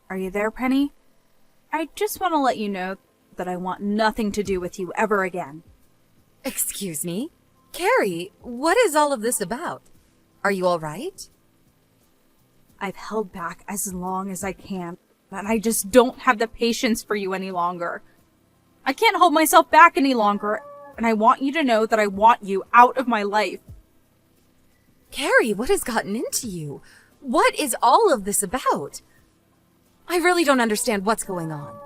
Are you there, Penny? I just want to let you know that I want nothing to do with you ever again. Excuse me? Carrie, what is all of this about? Are you all right? I've held back as long as I can, and I just don't have the patience for you any longer. I can't hold myself back any longer, and I want you to know that I want you out of my life. Carrie, what has gotten into you? What is all of this about? I really don't understand what's going on.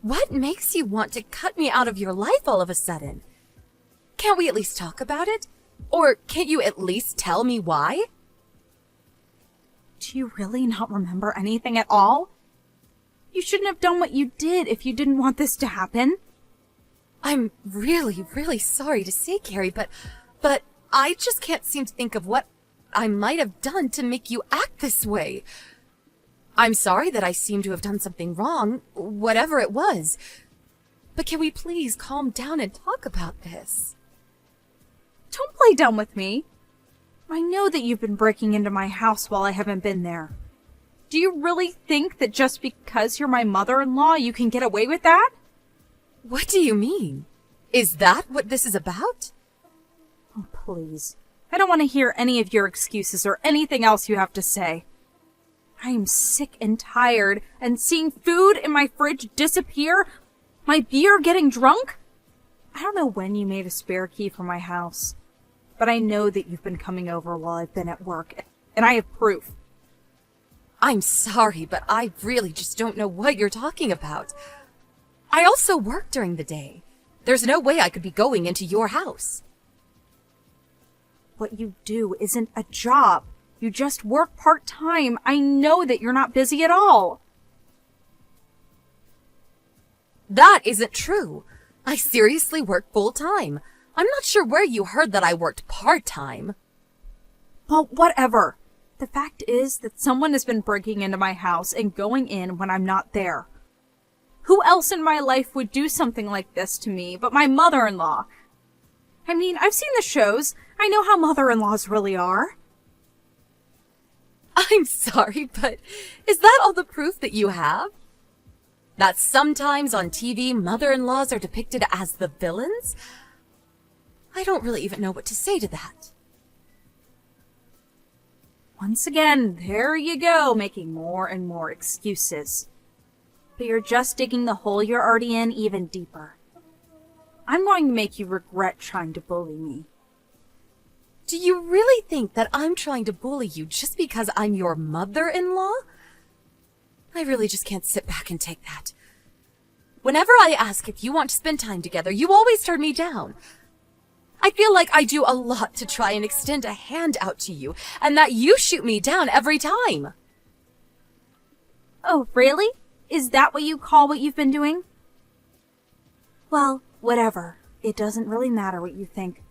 What makes you want to cut me out of your life all of a sudden? Can't we at least talk about it? Or can't you at least tell me why? Do you really not remember anything at all? You shouldn't have done what you did if you didn't want this to happen. I'm really, really sorry to say, Carrie, but I just can't seem to think of what I might have done to make you act this way. I'm sorry that I seem to have done something wrong, whatever it was. But can we please calm down and talk about this? Don't play dumb with me. I know that you've been breaking into my house while I haven't been there. Do you really think that just because you're my mother-in-law, you can get away with that? What do you mean? Is that what this is about? Oh, please. I don't want to hear any of your excuses or anything else you have to say. I am sick and tired, and seeing food in my fridge disappear, my beer getting drunk. I don't know when you made a spare key for my house, but I know that you've been coming over while I've been at work, and I have proof. I'm sorry, but I really just don't know what you're talking about. I also work during the day. There's no way I could be going into your house. What you do isn't a job. You just work part-time. I know that you're not busy at all. That isn't true. I seriously work full-time. I'm not sure where you heard that I worked part-time. Well, whatever. The fact is that someone has been breaking into my house and going in when I'm not there. Who else in my life would do something like this to me but my mother-in-law? I mean, I've seen the shows. I know how mother-in-laws really are. I'm sorry, but is that all the proof that you have? That sometimes on TV, mother-in-laws are depicted as the villains? I don't really even know what to say to that. Once again, there you go, making more and more excuses. But you're just digging the hole you're already in even deeper. I'm going to make you regret trying to bully me. Do you really think that I'm trying to bully you just because I'm your mother-in-law? I really just can't sit back and take that. Whenever I ask if you want to spend time together, you always turn me down. I feel like I do a lot to try and extend a hand out to you, and that you shoot me down every time. Oh, really? Is that what you call what you've been doing? Well, whatever. It doesn't really matter what you think.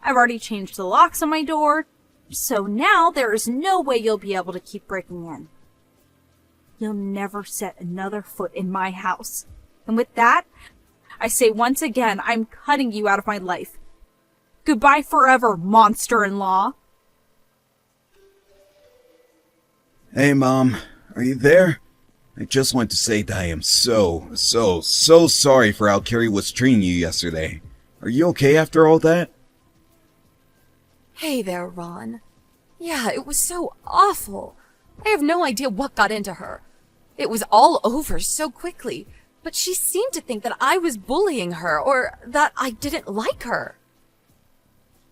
I've already changed the locks on my door, so now there is no way you'll be able to keep breaking in. You'll never set another foot in my house. And with that, I say once again, I'm cutting you out of my life. Goodbye forever, monster-in-law. Hey, Mom. Are you there? I just want to say that I am so sorry for how Carrie was treating you yesterday. Are you okay after all that? Hey there, Ron. Yeah, it was so awful. I have no idea what got into her. It was all over so quickly, but she seemed to think that I was bullying her or that I didn't like her.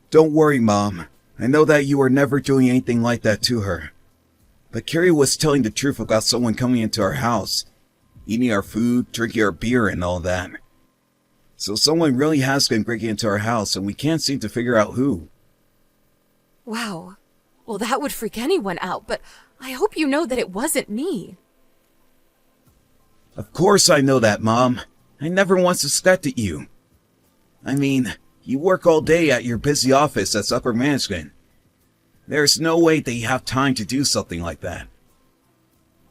Don't worry, Mom. I know that you were never doing anything like that to her. But Carrie was telling the truth about someone coming into our house, eating our food, drinking our beer, and all that. So someone really has been breaking into our house, and we can't seem to figure out who. Wow. Well, that would freak anyone out, but I hope you know that it wasn't me. Of course I know that, Mom. I never once suspected you. I mean, you work all day at your busy office as upper management. There's no way that you have time to do something like that.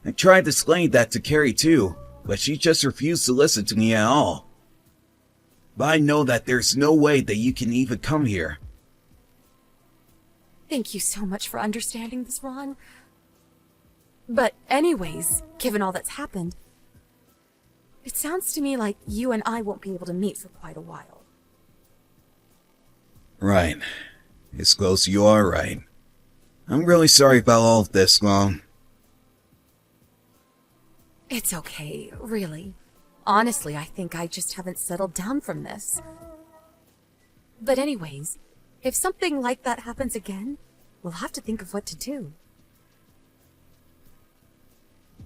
I tried to explain that to Carrie too, but she just refused to listen to me at all. But I know that there's no way that you can even come here. Thank you so much for understanding this, Ron. But anyways, given all that's happened, it sounds to me like you and I won't be able to meet for quite a while. Right. It's close, you are right. I'm really sorry about all of this, Mom. It's okay, really. Honestly, I think I just haven't settled down from this. But anyways, if something like that happens again, we'll have to think of what to do.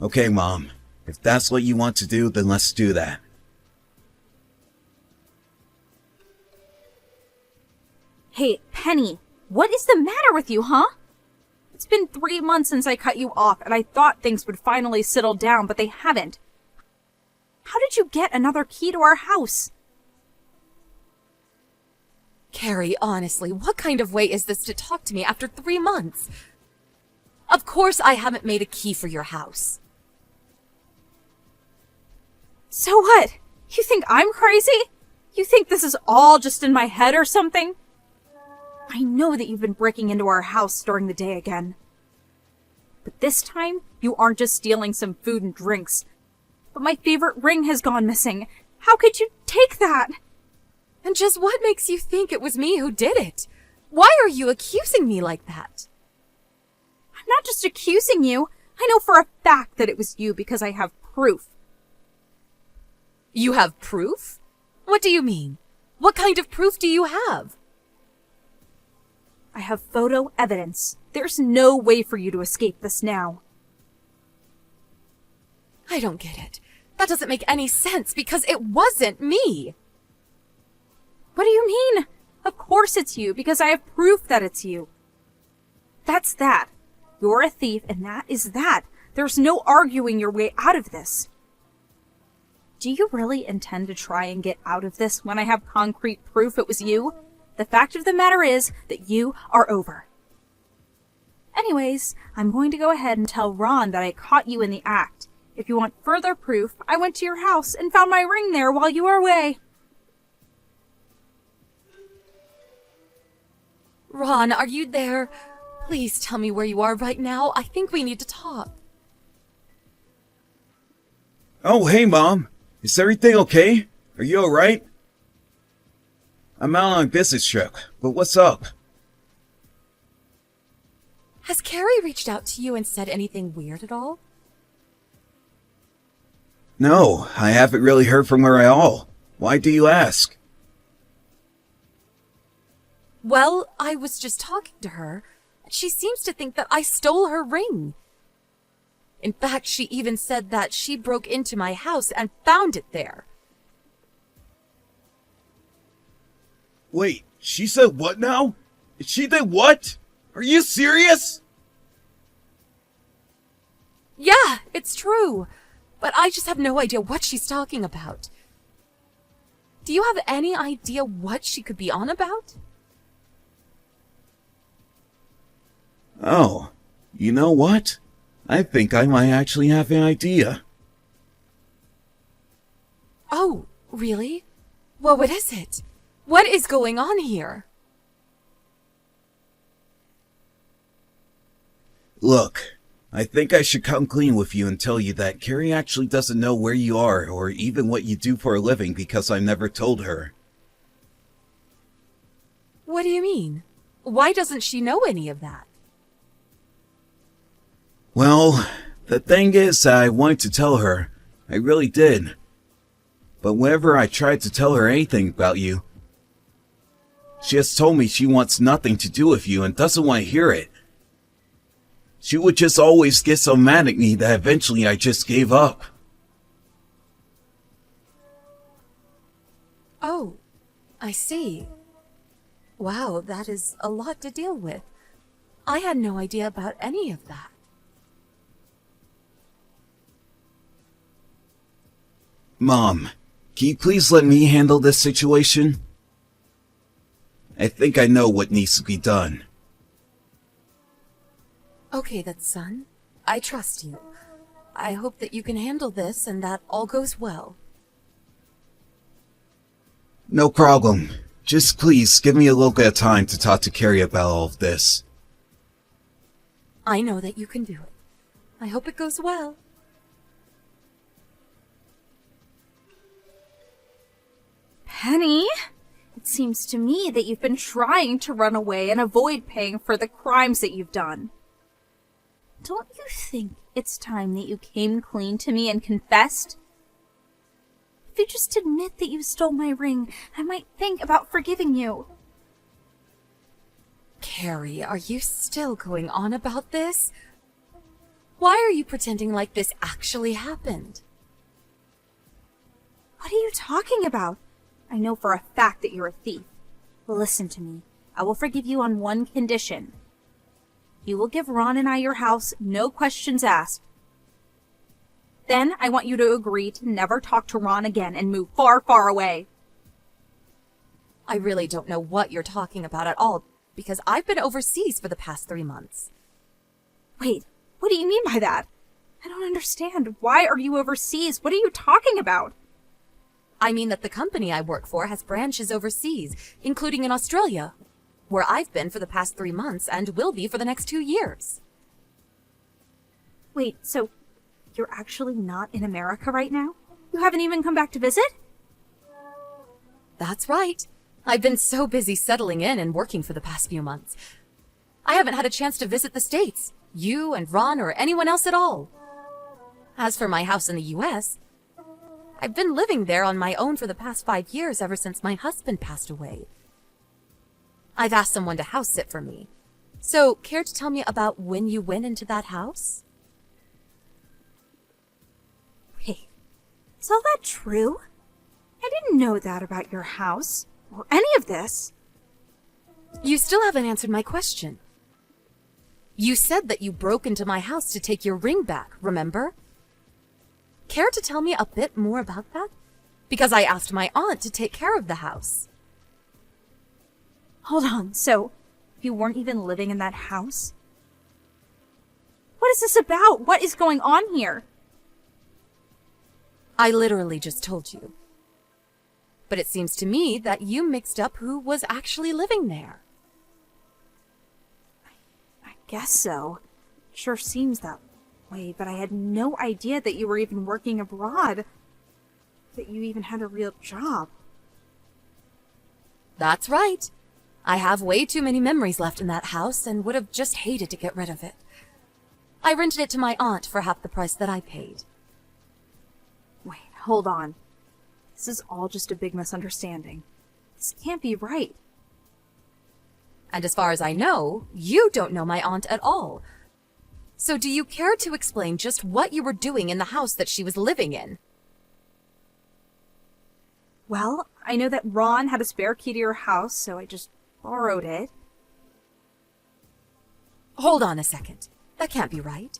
Okay, Mom. If that's what you want to do, then let's do that. Hey, Penny, what is the matter with you, huh? It's been 3 months since I cut you off, and I thought things would finally settle down, but they haven't. How did you get another key to our house? Carrie, honestly, what kind of way is this to talk to me after 3 months? Of course I haven't made a key for your house. So what? You think I'm crazy? You think this is all just in my head or something? I know that you've been breaking into our house during the day again. But this time, you aren't just stealing some food and drinks. But my favorite ring has gone missing. How could you take that? And just what makes you think it was me who did it? Why are you accusing me like that? I'm not just accusing you. I know for a fact that it was you because I have proof. You have proof? What do you mean? What kind of proof do you have? I have photo evidence. There's no way for you to escape this now. I don't get it. That doesn't make any sense because it wasn't me. What do you mean? Of course it's you because I have proof that it's you. That's that. You're a thief and that is that. There's no arguing your way out of this. Do you really intend to try and get out of this when I have concrete proof it was you? The fact of the matter is that you are over. Anyways, I'm going to go ahead and tell Ron that I caught you in the act. If you want further proof, I went to your house and found my ring there while you were away. Ron, are you there? Please tell me where you are right now. I think we need to talk. Oh, hey, Mom. Is everything okay? Are you alright? I'm out on a business trip, but what's up? Has Carrie reached out to you and said anything weird at all? No, I haven't really heard from her at all. Why do you ask? Well, I was just talking to her, and she seems to think that I stole her ring. In fact, she even said that she broke into my house and found it there. Wait, she said what now? She did what? Are you serious? Yeah, it's true. But I just have no idea what she's talking about. Do you have any idea what she could be on about? Oh, you know what? I think I might actually have an idea. Oh, really? Well, what is it? What is going on here? Look, I think I should come clean with you and tell you that Carrie actually doesn't know where you are or even what you do for a living because I never told her. What do you mean? Why doesn't she know any of that? Well, the thing is that I wanted to tell her. I really did. But whenever I tried to tell her anything about you, she has told me she wants nothing to do with you and doesn't want to hear it. She would just always get so mad at me that eventually I just gave up. Oh, I see. Wow, that is a lot to deal with. I had no idea about any of that. Mom, can you please let me handle this situation? I think I know what needs to be done. Okay then, son. I trust you. I hope that you can handle this and that all goes well. No problem. Just please give me a little bit of time to talk to Carrie about all of this. I know that you can do it. I hope it goes well. Penny, it seems to me that you've been trying to run away and avoid paying for the crimes that you've done. Don't you think it's time that you came clean to me and confessed? If you just admit that you stole my ring, I might think about forgiving you. Carrie, are you still going on about this? Why are you pretending like this actually happened? What are you talking about? I know for a fact that you're a thief. Listen to me. I will forgive you on one condition. You will give Ron and I your house, no questions asked. Then I want you to agree to never talk to Ron again and move far, far away. I really don't know what you're talking about at all, because I've been overseas for the past 3 months. Wait, what do you mean by that? I don't understand. Why are you overseas? What are you talking about? I mean that the company I work for has branches overseas, including in Australia, where I've been for the past 3 months and will be for the next 2 years. Wait, so you're actually not in America right now? You haven't even come back to visit? That's right. I've been so busy settling in and working for the past few months. I haven't had a chance to visit the States, you and Ron or anyone else at all. As for my house in the US, I've been living there on my own for the past 5 years ever since my husband passed away. I've asked someone to house sit for me. So, care to tell me about when you went into that house? Wait, is all that true? I didn't know that about your house, or any of this. You still haven't answered my question. You said that you broke into my house to take your ring back, remember? Care to tell me a bit more about that? Because I asked my aunt to take care of the house. Hold on, so you weren't even living in that house? What is this about? What is going on here? I literally just told you. But it seems to me that you mixed up who was actually living there. I guess so. Sure seems that way, but I had no idea that you were even working abroad. That you even had a real job. That's right. I have way too many memories left in that house and would have just hated to get rid of it. I rented it to my aunt for half the price that I paid. Wait, hold on. This is all just a big misunderstanding. This can't be right. And as far as I know, you don't know my aunt at all. So do you care to explain just what you were doing in the house that she was living in? Well, I know that Ron had a spare key to your house, so I just borrowed it. Hold on a second. That can't be right.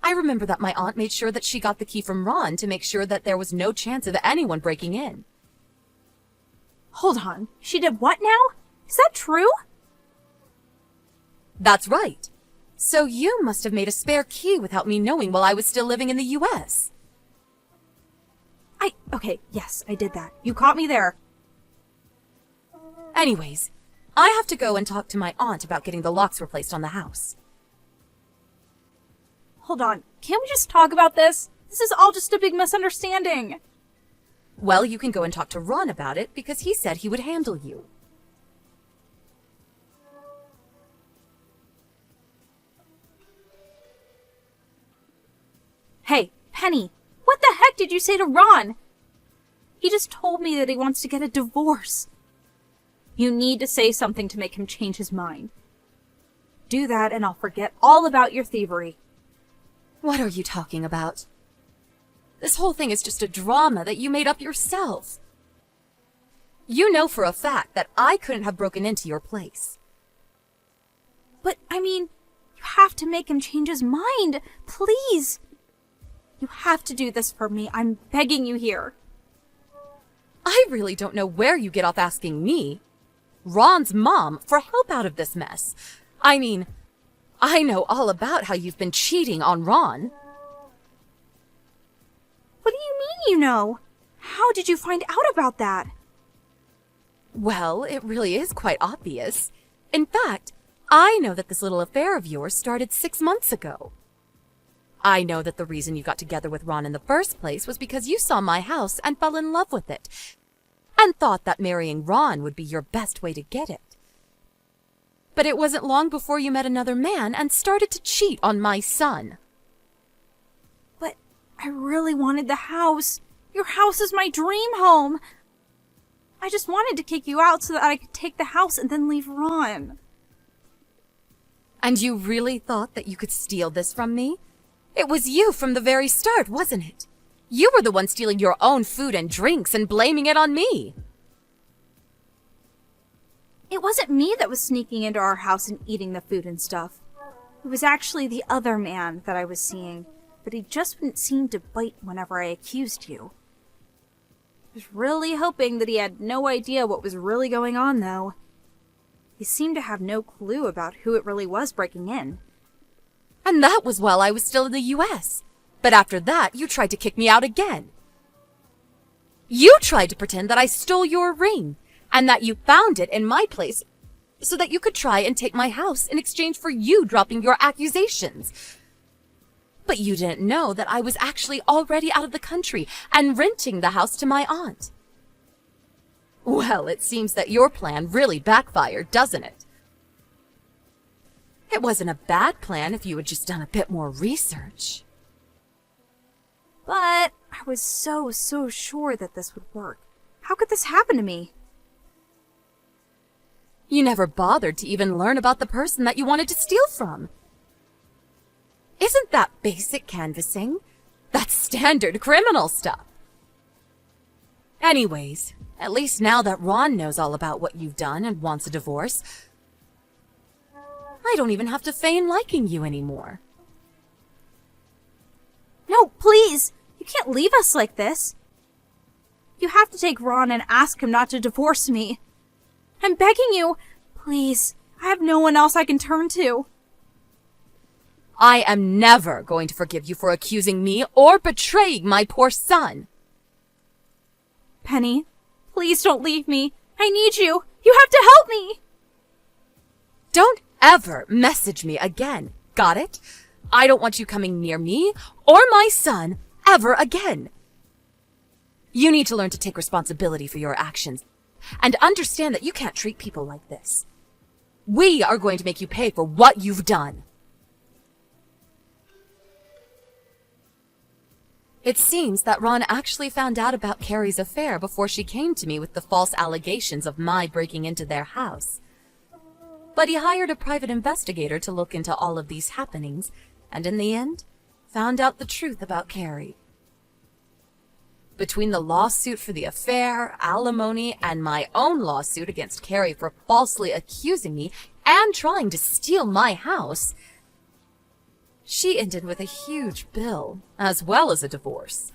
I remember that my aunt made sure that she got the key from Ron to make sure that there was no chance of anyone breaking in. Hold on. She did what now? Is that true? That's right. So you must have made a spare key without me knowing while I was still living in the US. Okay, yes, I did that. You caught me there. Anyways, I have to go and talk to my aunt about getting the locks replaced on the house. Hold on. Can't we just talk about this? This is all just a big misunderstanding. Well, you can go and talk to Ron about it because he said he would handle you. Hey, Penny, what the heck did you say to Ron? He just told me that he wants to get a divorce. You need to say something to make him change his mind. Do that and I'll forget all about your thievery. What are you talking about? This whole thing is just a drama that you made up yourself. You know for a fact that I couldn't have broken into your place. But, you have to make him change his mind. Please. You have to do this for me. I'm begging you here. I really don't know where you get off asking me, Ron's mom, for help out of this mess. I know all about how you've been cheating on Ron. What do you mean you know? How did you find out about that? Well, it really is quite obvious. In fact, I know that this little affair of yours started 6 months ago. I know that the reason you got together with Ron in the first place was because you saw my house and fell in love with it, and thought that marrying Ron would be your best way to get it. But it wasn't long before you met another man and started to cheat on my son. But I really wanted the house. Your house is my dream home. I just wanted to kick you out so that I could take the house and then leave Ron. And you really thought that you could steal this from me? It was you from the very start, wasn't it? You were the one stealing your own food and drinks and blaming it on me. It wasn't me that was sneaking into our house and eating the food and stuff. It was actually the other man that I was seeing, but he just wouldn't seem to bite whenever I accused you. I was really hoping that he had no idea what was really going on, though. He seemed to have no clue about who it really was breaking in. And that was while I was still in the US. But after that, you tried to kick me out again. You tried to pretend that I stole your ring, and that you found it in my place so that you could try and take my house in exchange for you dropping your accusations. But you didn't know that I was actually already out of the country and renting the house to my aunt. Well, it seems that your plan really backfired, doesn't it? It wasn't a bad plan if you had just done a bit more research. But I was so sure that this would work. How could this happen to me? You never bothered to even learn about the person that you wanted to steal from. Isn't that basic canvassing? That's standard criminal stuff. Anyways, at least now that Ron knows all about what you've done and wants a divorce, I don't even have to feign liking you anymore. No, please! You can't leave us like this. You have to take Ron and ask him not to divorce me. I'm begging you. Please. I have no one else I can turn to. I am never going to forgive you for accusing me or betraying my poor son. Penny, please don't leave me. I need you. You have to help me. Don't ever message me again. Got it? I don't want you coming near me or my son ever again. You need to learn to take responsibility for your actions and understand that you can't treat people like this. We are going to make you pay for what you've done. It seems that Ron actually found out about Carrie's affair before she came to me with the false allegations of my breaking into their house. But he hired a private investigator to look into all of these happenings, and in the end, found out the truth about Carrie. Between the lawsuit for the affair, alimony, and my own lawsuit against Carrie for falsely accusing me and trying to steal my house, she ended with a huge bill, as well as a divorce.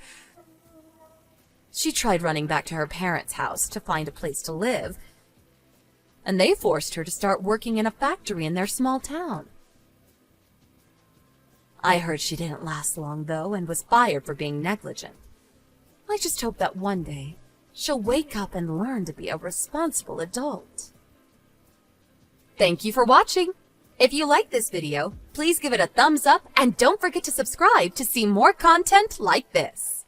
She tried running back to her parents' house to find a place to live, and they forced her to start working in a factory in their small town. I heard she didn't last long, though, and was fired for being negligent. I just hope that one day she'll wake up and learn to be a responsible adult. Thank you for watching. If you like this video, please give it a thumbs up and don't forget to subscribe to see more content like this.